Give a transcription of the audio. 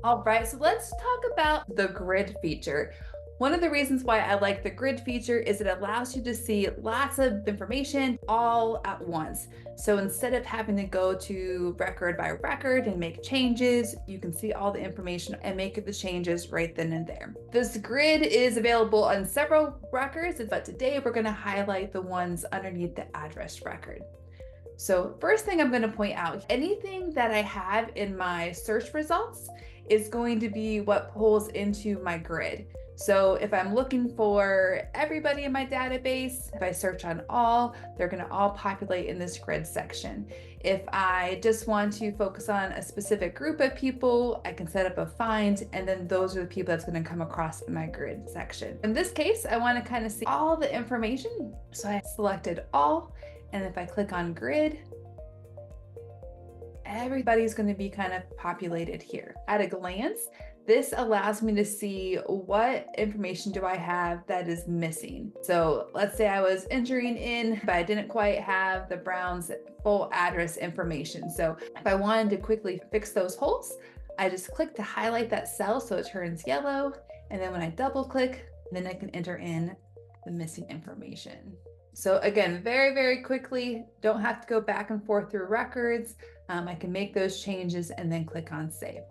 All right, so let's talk about the grid feature. One of the reasons why I like the grid feature is it allows you to see lots of information all at once. So instead of having to go to record by record and make changes, you can see all the information and make the changes right then and there. This grid is available on several records, but today we're going to highlight the ones underneath the address record. So first thing I'm going to point out, anything that I have in my search results is going to be what pulls into my grid. So if I'm looking for everybody in my database, if I search on all, they're going to all populate in this grid section. If I just want to focus on a specific group of people, I can set up a find, and then those are the people that's going to come across in my grid section. In this case, I want to kind of see all the information. So I selected all. And if I click on grid, everybody's going to be kind of populated here. At a glance, this allows me to see what information do I have that is missing. So let's say I was entering in, but I didn't quite have the Brown's full address information. So if I wanted to quickly fix those holes, I just click to highlight that cell so it turns yellow. And then when I double click, then I can enter in the missing information. So again, very, very quickly, don't have to go back and forth through records. I can make those changes and then click on save.